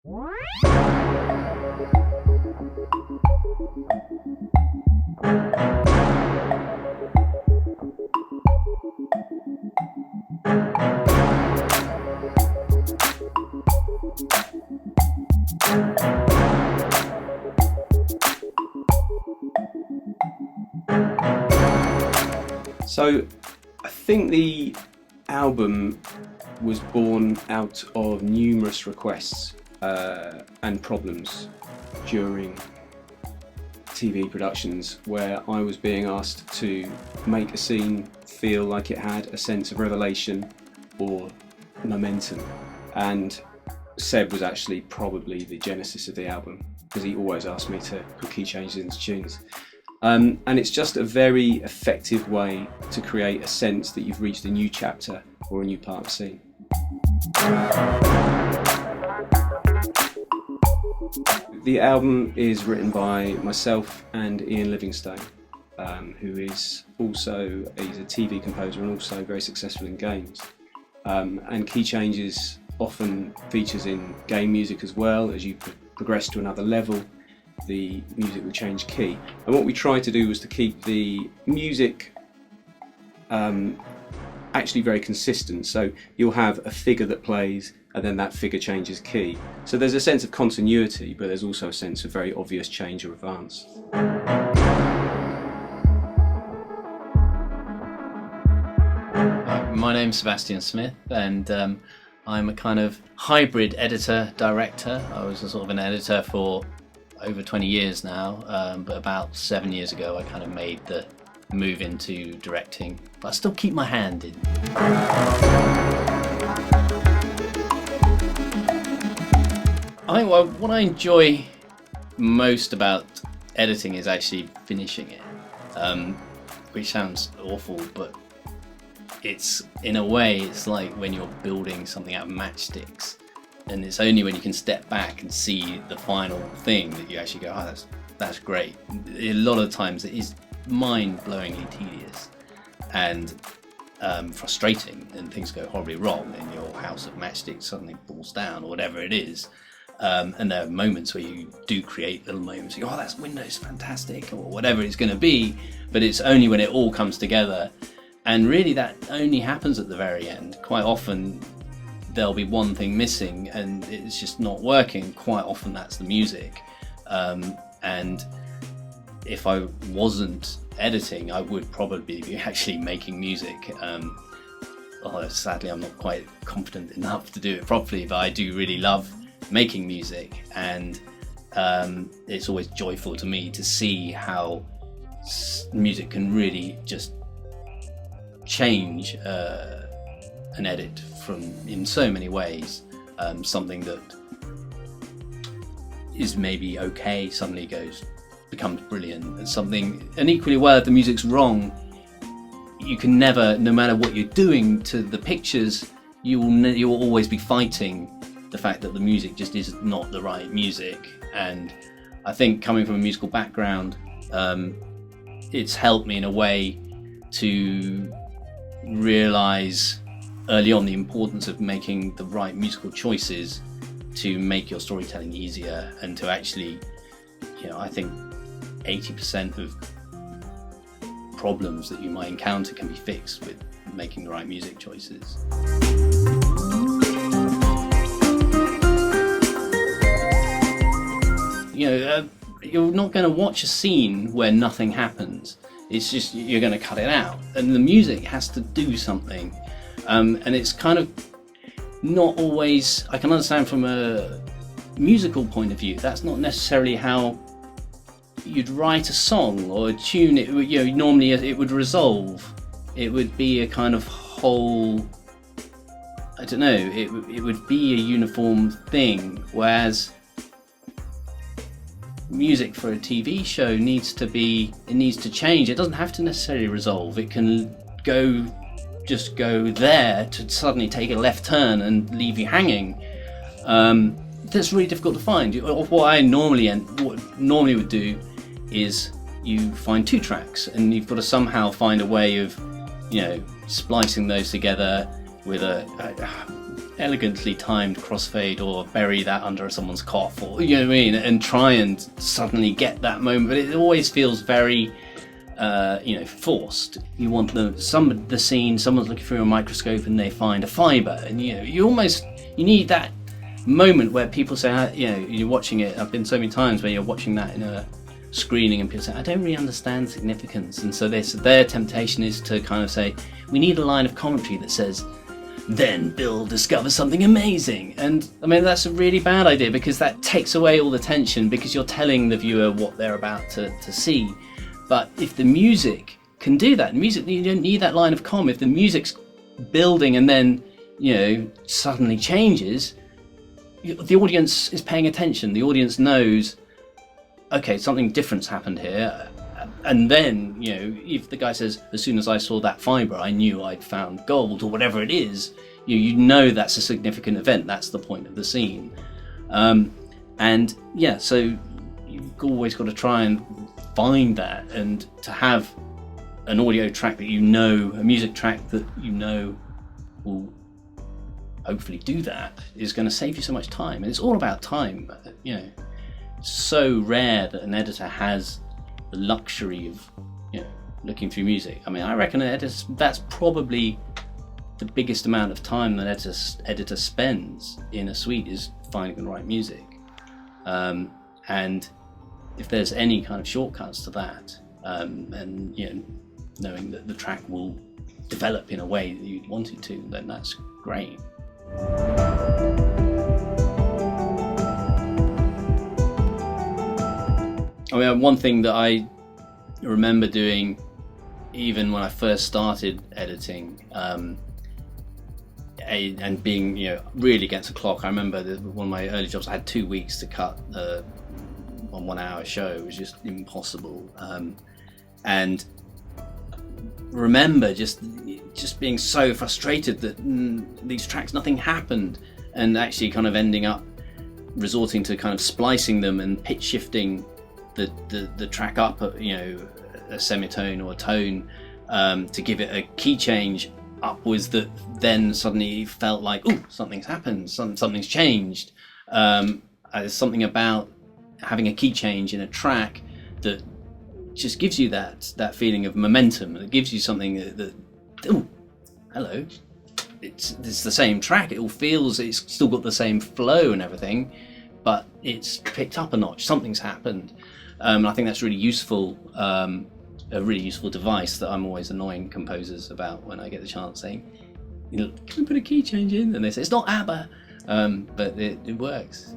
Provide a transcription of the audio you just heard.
So I think the album was born out of numerous requests and problems during TV productions where I was being asked to make a scene feel like it had a sense of revelation or momentum, and Seb was actually probably the genesis of the album because he always asked me to put key changes into tunes. And it's just a very effective way to create a sense that you've reached a new chapter or a new part of the scene. The album is written by myself and Ian Livingstone, who is also he's a TV composer and also very successful in games. And key changes often features in game music as well. As you progress to another level, the music will change key, and what we tried to do was to keep the music actually very consistent. So you'll have a figure that plays and then that figure changes key, so there's a sense of continuity, but there's also a sense of very obvious change or advance. My name's Sebastian Smith, and I'm a kind of hybrid editor-director. I was a sort of an editor for over 20 years now, but about 7 years ago I kind of made the move into directing, but I still keep my hand in. What I enjoy most about editing is actually finishing it, which sounds awful, but it's, in a way, it's like when you're building something out of matchsticks. And it's only when you can step back and see the final thing that you actually go, oh, that's great. A lot of times it is mind-blowingly tedious and frustrating, and things go horribly wrong and your house of matchsticks suddenly falls down or whatever it is. And there are moments where you do create little moments, you go, oh, that window's fantastic, or whatever it's going to be, but it's only when it all comes together. And really that only happens at the very end. Quite often there'll be one thing missing and it's just not working. Quite often that's the music. And if I wasn't editing, I would probably be actually making music. Although sadly I'm not quite confident enough to do it properly, but I do really love making music, and it's always joyful to me to see how music can really just change an edit in so many ways. Something that is maybe okay suddenly becomes brilliant, and equally well, if the music's wrong, you can never, no matter what you're doing to the pictures, you will always be fighting the fact that the music just is not the right music. And I think, coming from a musical background, it's helped me in a way to realise early on the importance of making the right musical choices to make your storytelling easier, and to actually, I think 80% of problems that you might encounter can be fixed with making the right music choices. You're not going to watch a scene where nothing happens. It's just, you're going to cut it out, and the music has to do something. And it's kind of not always, I can understand from a musical point of view, that's not necessarily how you'd write a song or a tune. It would, normally it would resolve. It would be a kind of whole, I don't know, it would be a uniform thing, whereas music for a TV show needs to change. It doesn't have to necessarily resolve. It can just go there to suddenly take a left turn and leave you hanging. That's really difficult to find. What I normally would do is you find two tracks, and you've got to somehow find a way of, splicing those together with elegantly timed crossfade or bury that under someone's cough, or you know what I mean, and try and suddenly get that moment. But it always feels very forced. You want the scene, someone's looking through a microscope and they find a fibre, and you need that moment where people say, you're watching it. I've been so many times where you're watching that in a screening and people say, I don't really understand significance, and so their temptation is to kind of say, we need a line of commentary that says, then Bill discovers something amazing. And I mean, that's a really bad idea, because that takes away all the tension, because you're telling the viewer what they're about to see. But if the music can do that, music, you don't need that line of comm. If the music's building and then suddenly changes, the audience is paying attention. The audience knows, okay, something different's happened here. And then, if the guy says, as soon as I saw that fibre, I knew I'd found gold, or whatever it is, you know that's a significant event. That's the point of the scene. So you've always got to try and find that, and to have an audio track that a music track that will hopefully do that, is going to save you so much time. And it's all about time. So rare that an editor has the luxury of looking through music. I mean, I reckon that's probably the biggest amount of time that editor spends in a suite, is finding the right music. And if there's any kind of shortcuts to that, and knowing that the track will develop in a way that you'd want it to, then that's great. I mean, one thing that I remember doing, even when I first started editing, and being really against the clock. I remember that one of my early jobs, I had 2 weeks to cut a 1 hour show. It was just impossible. And remember just being so frustrated that these tracks, nothing happened, and actually kind of ending up resorting to kind of splicing them and pitch shifting the track up a semitone or a tone, to give it a key change upwards, that then suddenly felt like, oh, something's happened, something's changed. There's something about having a key change in a track that just gives you that feeling of momentum. It gives you something that oh, hello, it's the same track. It all feels, it's still got the same flow and everything, but it's picked up a notch. Something's happened. I think that's really useful. A really useful device that I'm always annoying composers about when I get the chance, saying, can we put a key change in? And they say, it's not ABBA, but it works.